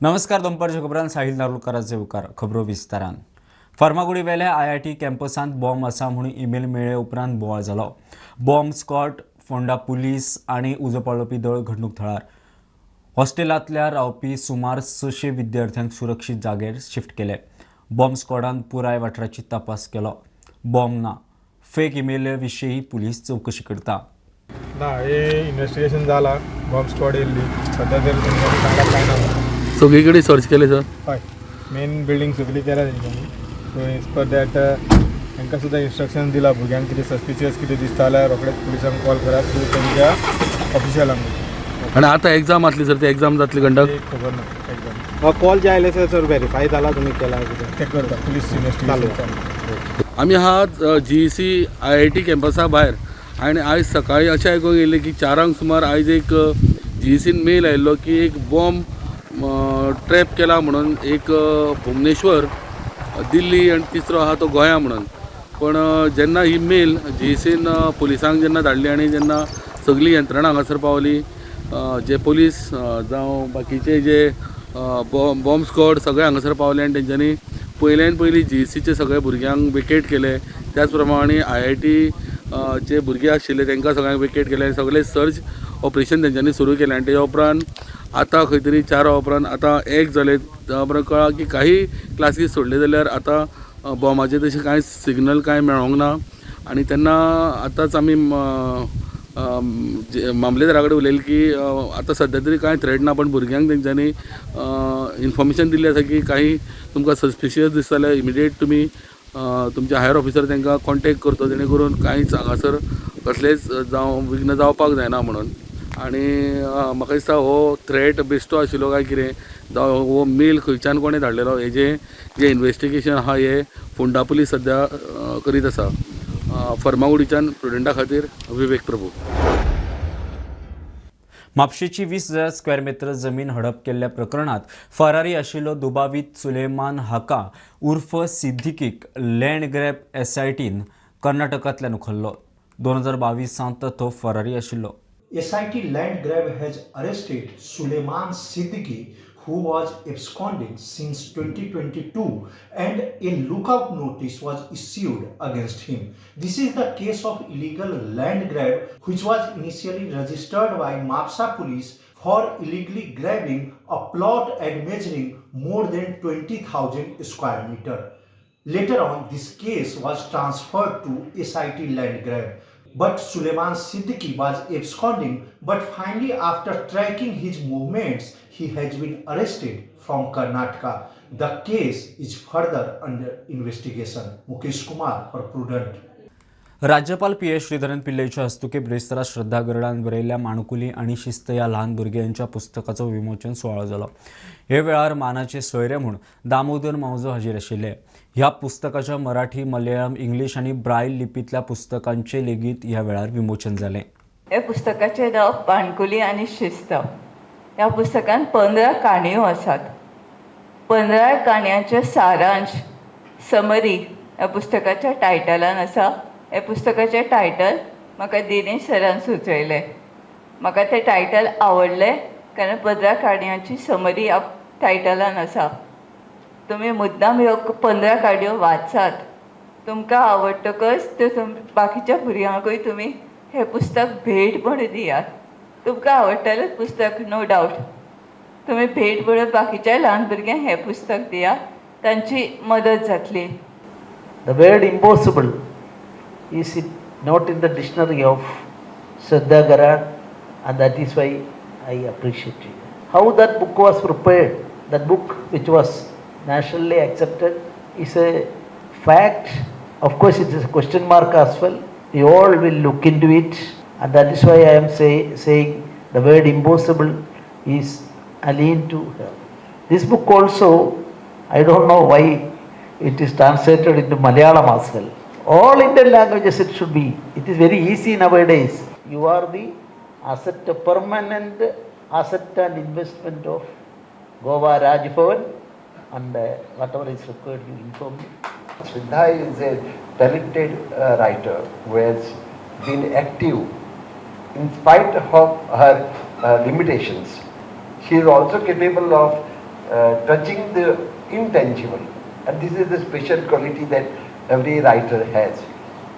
नमस्कार. दनपारच्या खबरांत साहिल नार्वेकरांचे उकार. खबरो विस्तारान. फार्मागुडी वेल्या IIT कॅम्पसांत बॉम्ब आसा म्हणून ईमेल मेळ्ळे उपरांत बोवाळ जालो. बॉम्ब स्क्वॉड, फोंडा पुलीस आनी उजो पळोवपी दळ घडणूक थळार. हॉस्टेलांतल्या रावपी सुमार 600 विद्यार्थ्यांक सुरक्षीत जाग्यार शिफ्ट केले. बॉम्ब स्क्वॉडान पुराय वाठाराची तपास केलो. बॉम्ब ना, फेक ईमेल विशीं पुलीस चवकशी करता. ना हे इन्व्हेस्टिगेशन झाला. बॉम्ब स्क्वॉड येयल्ली सध्या तरी तेंच्यांनी सांगप कांय ना. सगळीकडे सर्च केले सर. हय, मेन बिल्डींग सगळी केल्या तेंच्यांनी. सो एज पर दॅट तांकां सुद्दां इन्स्ट्रक्शन दिला. भुरग्यांक कितें सस्पिशियस कितें दिसता जाल्यार रोखडेच पुलिसांक कॉल करात थ्रू तेंच्या ऑफिशियलांक. आणि आता एक्झाम आसली सर, ती एक्झाम जातली कंडक्ट. खबर ना एकदम. कॉल जे आयले सर व्हेरीफाय जाला तुमी केला चेक करता पुलीस इन्व्हेस्टिगेशन. आमी आहात GEC IIT कॅम्पसा भायर आणि आयज सकाळी अशें आयकूंक येयलें की 4 सुमार आयज एक GECन मेल आयिल्लो की एक बॉम्ब ट्रॅप केला म्हणून. एक भुवनेश्वर, दिल्ली आणि तिसरो आहा तो गोंया म्हणून. पण जेन्ना ही मेल GECन पुलिसांक जेन्ना धाडली आणि जेन्ना सगळी यंत्रणा हांगासर पावली, जे पुलीस जावं बाकीचे जे बॉम्ब स्क्वॉड सगळे हांगासर पावले आणि तेंच्यांनी पयल्यान पयली GECचे सगळे भुरग्यांक वेकेट केले. त्याच प्रमाणे IIT जे भुरगे आशिल्ले तांकां सगळ्यांक वेकेट केले. सगळे सर्च ऑपरेशन तेंच्यांनी सुरू केलें आणि तेच्या उपरांत आतां खंय तरी 4 उपरांत आतां 1 जाले. त्या उपरांत कळ्ळां की काही क्लासीस सोडले जाल्यार आतां बॉम्बाचे तशें कांय सिग्नल कांय मेळोंक ना. आणि तेन्ना आतांच आमी मामलेदारा कडेन उलयलें की आतां सद्या तरी कांय थ्रेट ना, पण भुरग्यांक तेंच्यांनी इन्फॉर्मेशन दिल्ली आसा की काही तुमकां सस्पिशियस दिसता जाल्यार इमिडिएट तुमी तुमचे हायर ऑफिसर तांकां कॉन्टेक्ट करता, जेणे करून कांयच हांगासर कसलेच जावं विघ्न जावपाक जायना म्हणून. आणि म्हाका दिसता हो थ्रेट बेश्टो आशिल्लो काय कितें, जावं हो मेल खंयच्यान कोणें धाडलेलो, हेजे जे इन्व्हेस्टिगेशन आहा हे फोंडा पुलीस सद्या करीत आसा. फर्मागुडीच्यान स्टुडंटा खातीर विवेक प्रभू. म्हापशेची 20,000 स्क्वेअर मीटर जमीन हडप केल्ल्या प्रकरणात फरारी आशिल्लो दुबावीत सुलेमान हाका उर्फ सिद्दीकीक लँड ग्रॅब SITन कर्नाटकांतल्यान उखल्लो. 2022 सावन तो फरारी आशिल्लो. SIT land grab has arrested Suleiman Siddiqui, who was absconding since 2022, and a lookout notice was issued against him. This is the case of illegal land grab, which was initially registered by Mapsa police for illegally grabbing a plot and measuring more than 20,000 square meter. Later on, this case was transferred to SIT land grab. But Suleiman Siddiqui was absconding, but finally after tracking his movements, he has been arrested from Karnataka. The case is further under investigation. Mukesh Kumar for Prudent. राज्यपाल PS Sreedharan पिल्लयच्या हस्तुके ब्रेस्तारा श्रद्धा गरडान बरयल्ल्या माणकुली आणि शिस्त या ल्हान भुरग्यांच्या पुस्तकाचो विमोचन सुवाळो जालो. हे वेळार मानाचे सोयरे म्हूण दामोदर मावजो हाजीर आशिल्ले. ह्या पुस्तकाच्या मराठी, मलयाळम, इंग्लिश आणि ब्राईल लिपीतल्या पुस्तकांचे लेगीत ह्या वेळार विमोचन जालें. हे पुस्तकाचे नाव माणकुली आणि शिस्त. ह्या पुस्तकान 15 काणयो आसात. 15 काणयांचे सारांश, समरी ह्या पुस्तकाच्या टायटलान आसा. हे पुस्तकाचे टायटल म्हाका दिनेश सरान सुचयलें. म्हाका तें टायटल आवडलें कारण 15 काणयांची समरी ह्या टायटलान आसा. तुमी मुद्दाम ह्यो 15 काणयो वाचात. तुमकां आवडटकच त्यो बाकीच्या भुरग्यांकूय तुमी हें पुस्तक भेट म्हणून दियात. तुमकां आवडटलेंच पुस्तक, नो डावट. तुमी भेट म्हणून बाकीच्या ल्हान भुरग्यांक हें पुस्तक दियात, तांची मदत जातली. The word impossible is not in the dictionary of Shraddha Garad, and that is why I appreciate it. How that book was prepared, that book which was nationally accepted, is a fact. Of course, it is a question mark as well. We all will look into it, and that is why I am saying the word impossible is alien to her. This book also, I don't know why it is translated into Malayalam as well. All Indian languages it should be. It is very easy nowadays. You are the asset, permanent asset and investment of Goa Raj Bhavan, and whatever is required you inform me. Shraddha is a talented writer who has been active in spite of her limitations. She is also capable of touching the intangible. And this is the special quality that every writer has.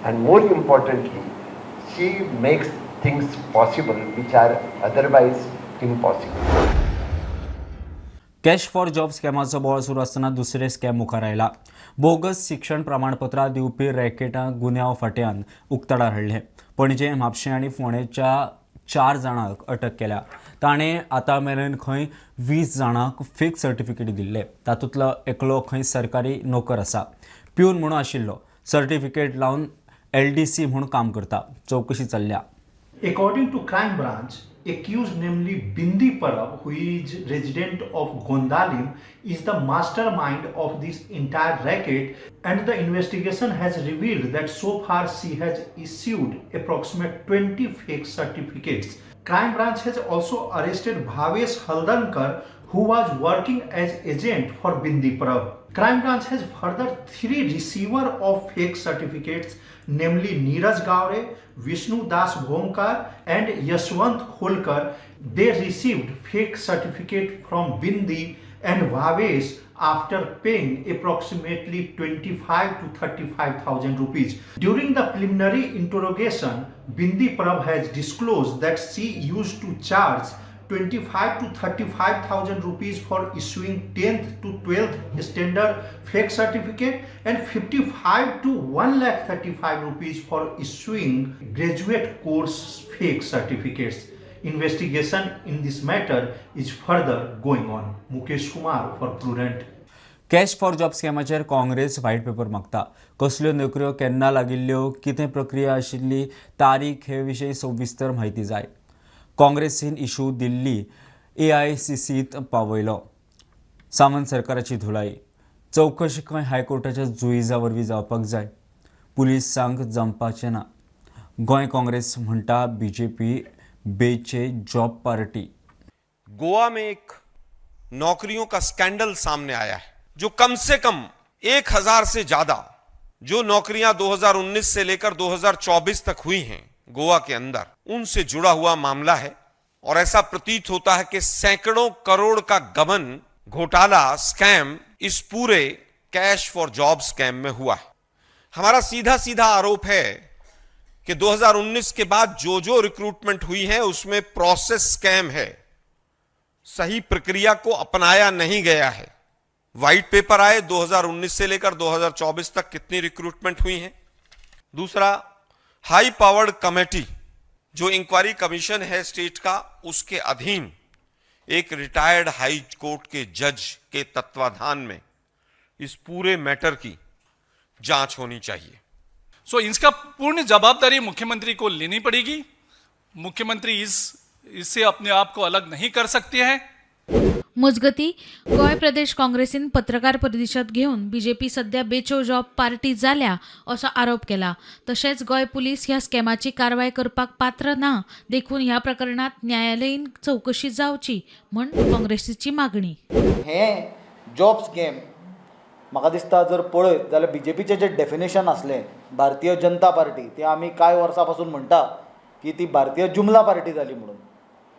And more importantly, she makes things possible which are otherwise impossible. Cash for job स्कॅमाचो बोळ सुरू असताना दुसरे scam मुखार आयला. Bogus शिक्षण प्रमाणपत्रां दिवपी रॅकेटां गुन्यांव फाट्यान उक्ताडार हाडले. पणजे, म्हापशें आनी फोंडेच्या 4 जाणांक अटक केल्या. ताणें आतां मेरेन खंय 20 जाणांक फेक सर्टिफिकेट दिल्ले. तातूंतलो एकलो खंय सरकारी नोकर आसा. प्यून म्हणून आशिल्लो. सर्टिफिकेट लावन LDC म्हणून काम करता. चौकशी चल्ल्या. According to crime branch, accused namely Bindi Parab, who is resident of Gondalim, is the mastermind of this entire racket, and the investigation has revealed that so far she has issued approximately 20 fake certificates. Crime branch has also arrested Bhavesh Haldankar, who was working as agent for Bindi Parab. Crime branch has further 3 receiver of fake certificates, namely Neeraj Gawre, Vishnu Das Bhomkar and Yashwant Kholkar. They received fake certificate from Bindi and Bhavesh after paying approximately 25 to 35,000 rupees. During the preliminary interrogation, Bindi Parab has disclosed that she used to charge 25 to 35,000 rupees for issuing 10th to 12th standard fake certificate and 55 to 1,35,000 rupees for issuing graduate course fake certificates. Investigation in this matter is further going on. Mukesh Kumar for Prudent. Cash for job स्कॅमाचेर Congress white paper मागता. कसल्यो नोकऱ्यो केन्ना लागिल्ल्यो, कितें प्रक्रिया आशिल्ली, तारीख हे विशीं सविस्तर म्हायती जाय. काँग्रेसीन इशू दिल्ली AICCत पावयलो. सावंत सरकाराची धुलाई. चौकशी खंय हायकोर्टाच्या जुईजा वरवीं जावपाक जाय. पुलिसांक जमपाचें ना. गोंय काँग्रेस म्हणटा BJP बेचे जॉब पार्टी. गोवा में एक नौकरियों का स्कैंडल सामने आया है, जो कम से कम 1000 से ज्यादा जो नौकरियां 2019 से लेकर 2024 तक हुई हैं गोवा के अंदर, उनसे जुड़ा हुआ मामला है. और ऐसा प्रतीत होता है कि सैकड़ों करोड़ का गबन, घोटाला, स्कैम इस पूरे कैश फॉर जॉब स्कैम में हुआ है. हमारा सीधा सीधा आरोप है कि 2019 के बाद जो जो रिक्रूटमेंट हुई है उसमें प्रोसेस स्कैम है. सही प्रक्रिया को अपनाया नहीं गया है. व्हाइट पेपर आए 2019 से लेकर 2024 तक कितनी रिक्रूटमेंट हुई है. दूसरा, हाई पावर्ड कमेटी जो इंक्वायरी कमीशन है स्टेट का, उसके अधीन एक रिटायर्ड हाई कोर्ट के जज के तत्वाधान में इस पूरे मैटर की जांच होनी चाहिए. सो इसका पूर्ण जवाबदारी मुख्यमंत्री को लेनी पड़ेगी. मुख्यमंत्री इससे अपने आप को अलग नहीं कर सकते हैं. मजगती गोंय प्रदेश काँग्रेसीन पत्रकार परिशद घेवन BJP सध्या बेचो जॉब पार्टी जाल्या असो आरोप केला. तशेंच गोंय पुलीस ह्या स्कॅमाची कारवाय करपाक पात्र ना, देखून ह्या प्रकरणात न्यायालयीन चौकशी जावची म्हण काँग्रेसीची मागणी. हे जॉब स्कॅम म्हाका दिसता जर पळयत जाल्यार BJPचें जें डेफिनेशन आसलें भारतीय जनता पार्टी, तें आमी कांय वर्सां पासून म्हणटा की ती भारतीय जुमला पार्टी जाली म्हणून.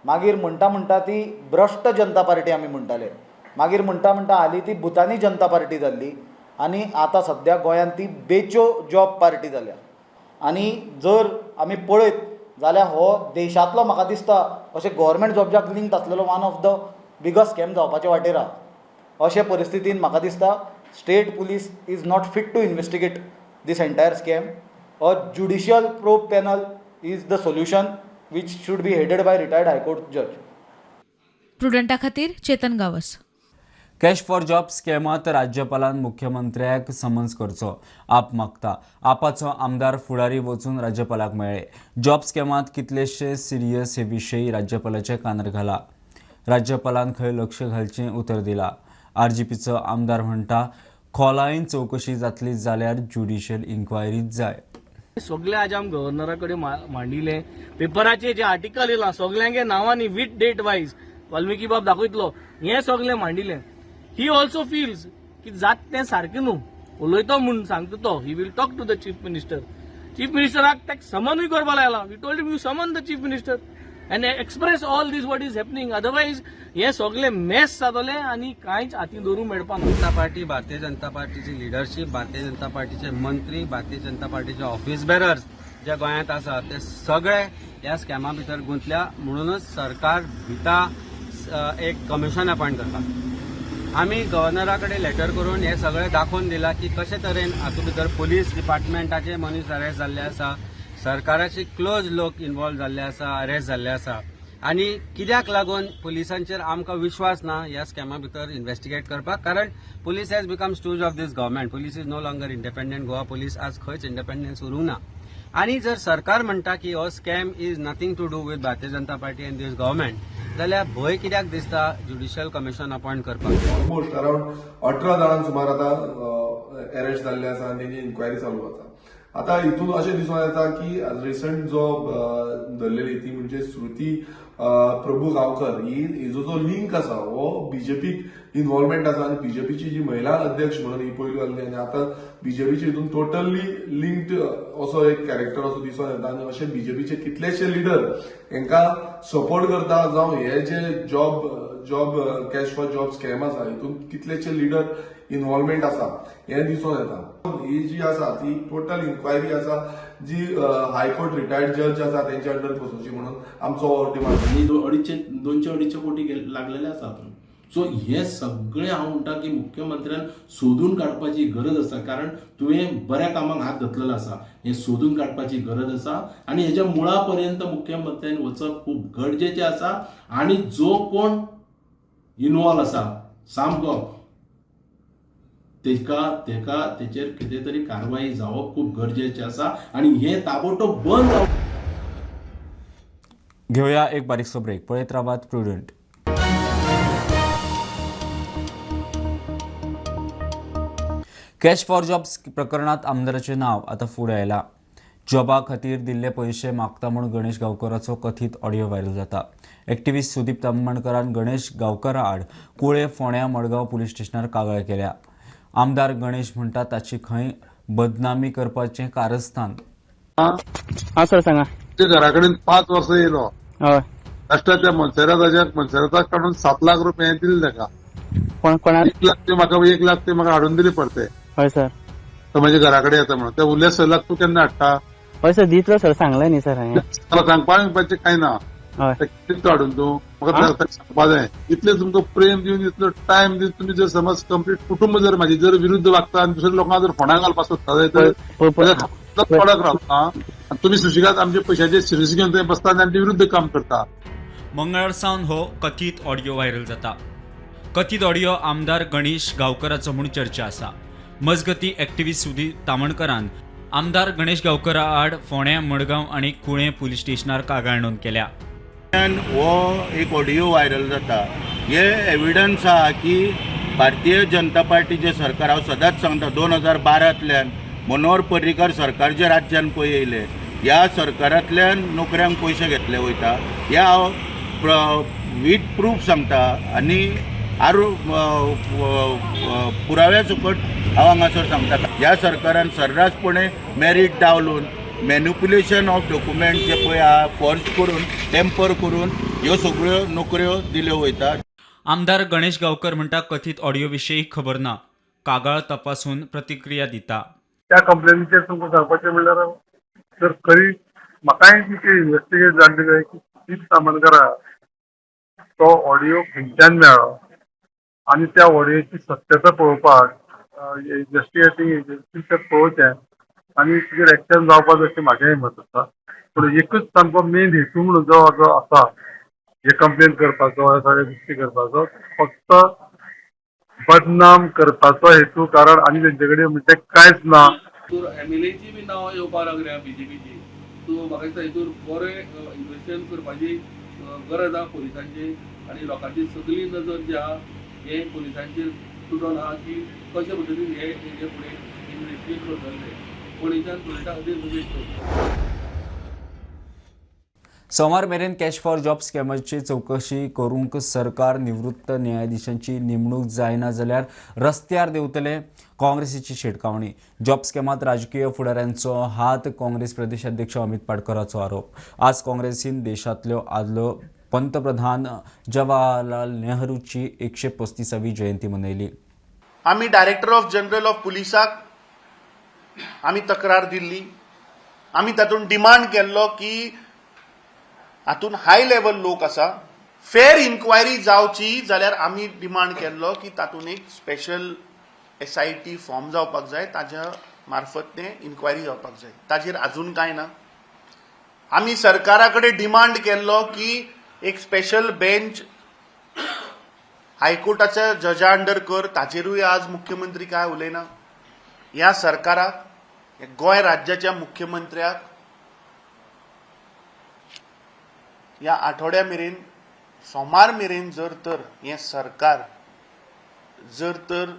मागीर म्हणटा ती भ्रश्ट जनता पार्टी आमी म्हणटाले. मागीर म्हणटा हालीं ती भुतानी जनता पार्टी जाल्ली आनी आतां सद्या गोंयांत ती बेच्यो जॉब पार्टी जाल्या. आनी जर आमी पळयत जाल्यार हो देशांतलो म्हाका दिसता अशें गव्हर्मेंट जॉब्जाक लिंक्ड आसलेलो one of the biggest scam जावपाचे वाटेर आहा. अशे परिस्थितीन म्हाका दिसता state police is not fit to investigate this entire scam. A judicial probe panel is the solution which should be headed by retired high court judge. प्रुडंटा खातीर Chetan Gawas. Cash for job स्कॅमात राज्यपालान मुख्यमंत्र्याक समन्स करचो आप मागता. आपाचो आमदार फुडारी वचून राज्यपालाक मेळ्ळे. जॉब स्कॅमात कितलेशे सिरियस हे विशयी राज्यपालाचे कानार घाला. राज्यपालान खंय लक्ष घालचें उतर दिलां. RGPचो आमदार म्हणटा खोलायेन चौकशी जातली जाल्यार ज्युडिशियल इन्क्वायरी जाय. सगळे आज आम गव्हर्नरा कडेन मांडिले. पेपराचे जे आर्टिकल येयला सगळ्यांगे नांवांनी विथ डेट वायज वाल्मिकी बाब दाखयतलो. हे सगळे मांडिले. ही ऑल्सो फील्स की जात तें सारकें न्हू. उलयतो म्हूण सांगता तो. He will talk to the chief minister. Chief मिनिस्टराक ताका समनूय करपाक लायला. We told him you summon the chief minister. And express all this what is happening. Otherwise हे सगळे मेस जातले आनी कांयच हाती दवरूंक मेळपा ना. जनता पार्टी, भारतीय जनता पार्टीची लिडरशीप, भारतीय जनता पार्टीचे मंत्री, भारतीय जनता पार्टीचे ऑफिस बेरर्स जे गोंयांत आसा ते सगळे ह्या स्कॅमा भितर गुंतल्या. म्हणूनच सरकार भिता एक कमिशन अपॉयंट करता. आमी गव्हर्नरा कडेन लेटर करून हे सगळे दाखोवन दिला की कशे तरेन हातूंत भितर पुलीस डिपार्टमेंटाचे मनीस अरेस्ट जाल्ले आसा, सरकाराचे क्लोज लोक इन्वॉल्व जाल्ले आसा, अरेस्ट जाल्ले आसा. आनी कित्याक लागून पुलिसांचेर आमकां विश्वास ना ह्या स्कॅमा भितर इन्व्हेस्टिगेट करपाक. कारण police has become stooge of this government. Police is no longer independent. Goa police आज खंयच इंडिपेंडन्स उरूंक ना. आनी जर सरकार म्हणटा की हो scam is nothing to do with Bharatiya Janata Party and this government, जाल्यार भंय कित्याक दिसता ज्युडिशियल कमिशन अपॉयंट करपाक. ऑलमोस्ट अराउंड 18 जाणांक सुमार आता अरेस्ट जाल्ले आसा आनी तेजी इन्क्वायरी चालू आसा. आता हितून अशें दिसून येता की रिसंट जो धरलेली ती म्हणजे श्रुती प्रभू गांवकर हिजो जो लिंक आसा हो बीजेपीक इन्व्हॉल्वमेंट आसा आनी बीजेपीची जी महिला अध्यक्ष म्हणून ही पयली जाल्ली आनी आता बीजेपीचे हितून टोटली लिंक्ड असो एक कॅरेक्टर असो दिसून येता. आनी अशे बीजेपीचे कितलेशे लिडर हांकां सपोर्ट करता जावं हे जे job cash for job scam आसा हितून कितलेशे लिडर इन्व्हॉल्वमेंट आसा हे दिसून येता. ही जी आसा ती टोटल इन्क्वायरी आसा जी हायकोर्ट रिटायर्ड जज आसा तेंच्या अंडर बसोवची म्हणून आमचो डिमांड. आनी 250 कोटी लागलेले आसा. सो हे सगळे हांव म्हणटा की मुख्यमंत्र्यान सोदून काडपाची गरज आसा. कारण तुवें बऱ्या कामाक हात घातलेलो आसा. हे सोदून काडपाची गरज आसा आनी हेच्या मुळा पर्यंत मुख्यमंत्र्यान वचप खूब गरजेचें आसा. आनी जो कोण इन्वॉल्व आसा सामको तेचेर कितें तरी कारवाई जावप खूब गरजेचें आसा आनी हे ताबडतोब बंद जावप. घेऊया एक बारीकसो ब्रेक. पळयत रावात प्रुडंट. कॅश फॉर जॉब्स प्रकरणात आमदाराचे नाव आता फुडें आयला. जॉबा खातीर दिल्ले पयशे मागता म्हूण गणेश गांवकराचो कथीत ऑडियो व्हायरल जाता. एक्टिव्हिस्ट सुदीप तामणकरान गणेश गांवकरा आड कुळे, फोंड्या, मडगांव पुलीस स्टेशनार कागाळ केल्या. आमदार गणेश म्हणटा ताची खंय बदनामी करपाचें कारस्थान. हा सर सांगा. घरा कडेन 5 वर्सां येयलो. हय. राष्ट्राच्या मनसेराताक काडून 7 लाख रुपया दिले ताका. कोणा 1 लाख ते म्हाका 1 लाख ते म्हाका हाडून दिले पडते. हय सर. तो म्हज्या घरा कडेन येता म्हणून ते उरले 6 लाख तूं केन्ना हाडटा. हय सर दितलो सर सांगले न्ही सर. मला सांगपाचें कांय ना. कितलो हाडून तूं म्हाका सांगपा जाय. इतले तुमकां प्रेम दिवन इतलो टायम दिवन तुमी जर समज कंप्लीट कुटुंब जर म्हाजी जर विरुद्ध वागता आनी दुसऱ्या लोकांक जर फोंड्या घालपाक सोदता जाल्यार पडक रावता आनी तुमी सुशिगाद आमच्या पयशांचे सिरीज घेवन थंय बसता आनी आमच्या विरुद्ध काम करता. मंगळार सावन हो कथीत ऑडियो व्हायरल जाता. कथीत ऑडियो आमदार गणेश गांवकराचो म्हूण चर्चा आसा. मजगती एक्टिव्हिस्ट सुदीप तामणकरान आमदार गणेश गांवकरा आड फोंड्या, मडगांव आनी कुळे पुलीस स्टेशनार कागाळ नोंद केल्या. हो एक ऑडियो व्हायरल जाता. हे एविडन्स आहा की भारतीय जनता पार्टीचे सरकार हांव सदांच सांगता 2012तल्यान मनोहर पर्रीकर सरकार जे राज्यान पळय येयले ह्या सरकारांतल्यान नोकऱ्यांक पयशे घेतले वयता. हे हांव वीथ प्रूफ सांगता आनी पुराव्या सकट हांव हांगासर सांगता. ह्या सरकारान सर्रासपणे मेरीट डावलून मॅन्युप्युलेशन ऑफ डॉक्युमेंट जे पळय आहा फॉर्ज करून टेम्पर करून ह्यो सगळ्यो नोकऱ्यो दिल्यो वयता. आमदार गणेश गांवकर म्हणटा कथीत ऑडियो विशीं खबर ना. कागाळ तपासून प्रतिक्रिया दिता. त्या कंप्लेनीचेर तुमकां सांगपाचें म्हणल्यार जर खरी म्हाकाय ती इन्व्हेस्टिगेट जाल्ली जाय की सुदीप तामणकरा तो ऑडियो खंयच्यान मेळ्ळो आनी त्या ऑडियोची सत्यता पळोवपाक इन्व्हेस्टिगेटींग एजन्सी तें पळोवचें आनी ताचेर एक्शन जावपाक अशें म्हाजेंय मत आसा. पूण एकूच सामको मेन हेतू म्हणून जो आसा हे कंप्लेन करपाचो हे सगळे गोश्टी करपाचो फक्त बदनाम करपाचो हेतू. कारण आनी तेंचे कडेन म्हणजे कांयच ना. MLAची बी नांवां येवपाक लागल्या बीजेपीची. सो म्हाका दिसता हितूर बरें इन्व्हेस्टिगेशन करपाची गरज आहा पुलिसांची आनी लोकांची सगळी नजर जी आहा हे पुलिसांचेर तुटून आहा की कशे पद्दतीन हे फुडें इन्व्हेस्टिगेट करतले. पुलिसांन पुलिसां खातीर सोमार मेरेन कॅश फॉर जॉब स्कॅमाची चौकशी करूंक सरकार निवृत्त न्यायाधीशांची नेमणूक जायना जाल्यार रस्त्यार देंवतले काँग्रेसीची शिटकावणी. जॉब स्कॅमात राजकीय फुडाऱ्यांचो हात काँग्रेस प्रदेशाध्यक्ष अमित पाटकरांचो आरोप. आज काँग्रेसीन देशांतल्यो आदलो पंतप्रधान जवाहरलाल नेहरूची 135वी जयंती मनयली. आमी डायरेक्टर ऑफ जनरल ऑफ पुलिसाक आमी तक्रार दिल्ली. आमी तातूंत डिमांड केल्लो की हातूंत हाय लेवल लोक आसा, फेर इन्क्वायरी जावची जाल्यार आमी डिमांड केल्लो की तातूंत एक स्पेशल SIT फॉर्म जावपाक जाय, ताज्या मार्फत तें इन्क्वायरी जावपाक जाय. ताजेर आजून कांय ना. आमी सरकारा कडेन डिमांड केल्लो की एक स्पेशल बेंच हायकोर्टाच्या जजा अंडर कर, ताजेरूय आज मुख्यमंत्री काय उलयना. ह्या सरकाराक, गोंय राज्याच्या मुख्यमंत्र्याक ह्या आठवड्या मेरेन, सोमार मेरेन जर तर हें सरकार जर तर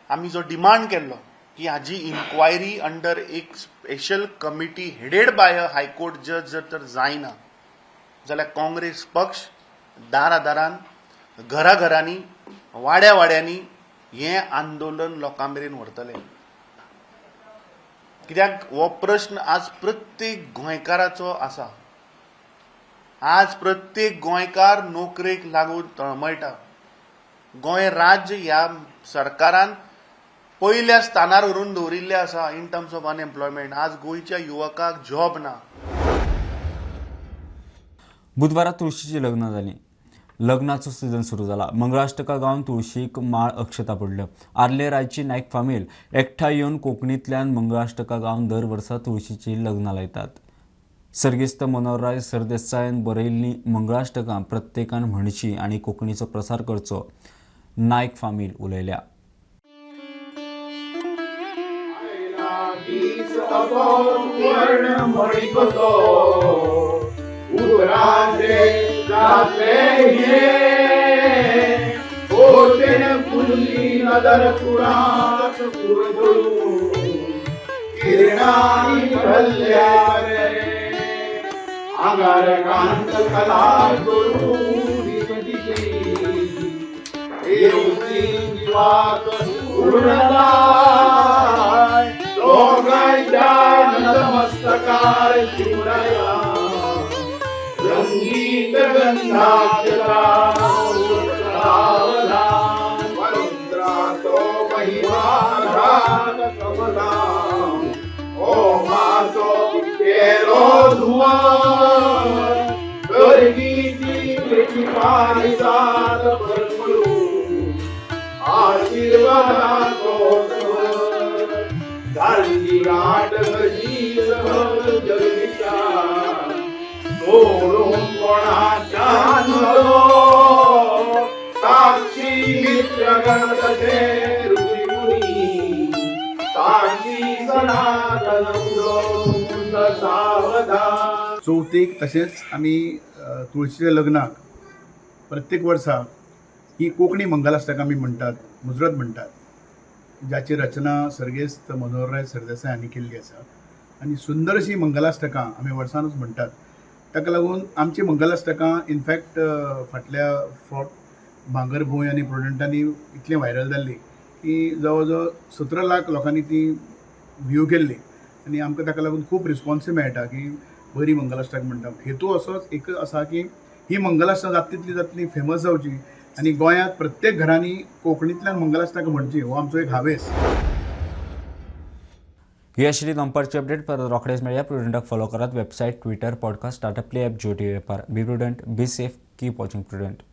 आमी जो डिमांड केल्लो की हाजी इन्क्वायरी अंडर एक special committee headed by a high court जज जर तर जायना जाल्यार काँग्रेस पक्ष दारादारान, घराघरांनी, वाड्या वाड्यांनी हें आंदोलन लोकां मेरेन व्हरतले. कित्याक हो प्रश्न आज प्रत्येक गोंयकाराचो आसा. आज प्रत्येक गोंयकार नोकरेक लागून तळमळटा. गोंय राज्य ह्या सरकारान पयल्या स्थानार व्हरून दवरिल्लें आसा इन टर्म्स ऑफ अनएम्प्लॉयमेंट. आज गोंयच्या युवकाक जॉब ना. बुधवारा तुळशीची लग्न जाली. लग्नाचो सिजन सुरू जाला. मंगळाष्टका गांवन तुळशीक माळ अक्षता पडल्यो. आर्ले रायची नायक फामील एकठांय येवन कोंकणींतल्यान मंगळाष्टका गांवन दर वर्सा तुळशीची लग्नां लायतात. सर्गेस्त मनोहरराय सरदेसायान बरयल्लीं मंगळाष्टकां प्रत्येकान म्हणची आनी कोंकणीचो प्रसार करचो, नायक फामील उलयल्या. आगारकांत कला गुरु जीवाक पूर्णदाय लोकांच्या नतमस्तकार शिवराया रंगीत गंधाक्षरा वरुद्रातो महिमा कमला ओमाचो केलो धुवा गर्गीची भेटी पारिजात भरपूर आशीर्वादाचो झाली गाठ घरी सहज जगदीशा सोडून कोणाच्या नको साक्षी मित्र गणतसे ऋषीमुनी साक्षी सनातन सावधान. चवथीक तशेंच आमी तुळशीच्या लग्नाक प्रत्येक वर्सा ही कोंकणी मंगलाष्टकां आमी म्हणटात, मुजरत म्हणटात, जाची रचना सर्गेस्त मनोहरराय सरदेसाय हांणी केल्ली आसा. आनी सुंदर अशी मंगलाष्टकां आमी वर्सानूच म्हणटात. ताका लागून आमची मंगलाष्टकां इनफॅक्ट फाटल्या फावट भांगरभूंय आनी प्रुडंटांनी इतलें व्हायरल जाल्ली की जवळ जवळ 17 लाख लोकांनी ती व्ह्यू केल्ली. आनी आमकां ताका लागून खूब रिस्पॉन्सूय मेळटा की बरी मंगलाष्टक म्हणटा. हेतू असोच एक आसा की ही मंगलाष्टकां जाता तितली फेमस जावची आनी गोंयांत प्रत्येक घरांनी कोंकणींतल्यान मंगलाष्टकां म्हणची, हो आमचो एक हावेस. ही आशिल्ली दनपारची अपडेट. परत रोखडेच मेळया. प्रुडंटाक फॉलो करात. Website, Twitter, podcast, startup play app, Jio T V वेपार. Be Prudent, be safe, keep watching prudent.